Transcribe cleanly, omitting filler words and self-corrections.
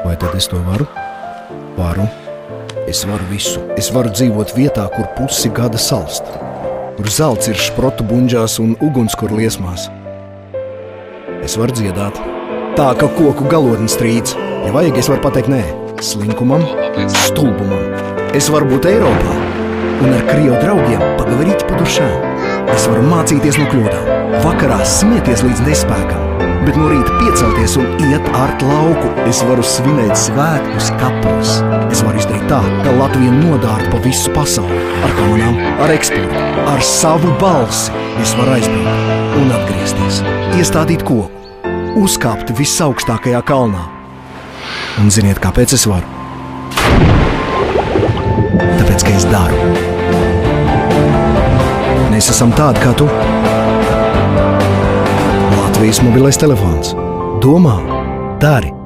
Vai tad es to varu? Varu. Es varu visu. Es varu dzīvot vietā, kur pusi gada salst. Kur zelts ir šprotu buņģās un ugunskura liesmās. Es varu dziedāt. Tā, ka koku galotni strīds. Ja vajag, es varu pateikt nē. Slinkumam, stulbumam. Es varu būt Eiropā un ar krievu draugiem pagavarīt pa dušām. Es varu mācīties no kļūdām. Vakarā smieties līdz nespēkam. Bet no rīta piecelties un iet ārt lauku. Es varu svinēt svētkus kapos. Es varu izdarīt tā, ka Latvija nodārta pa visu pasauli. Ar kaunām, ar eksportu, ar savu balsi. Es varu aizbraukt un atgriezties. Iestādīt koku. Uzkāpt visaugstākajā kalnā. Un ziniet, kāpēc es varu? Tāpēc, ka es daru. Mēs esam tādi kā tu. Latvijas mobilais telefons. Domā, dari.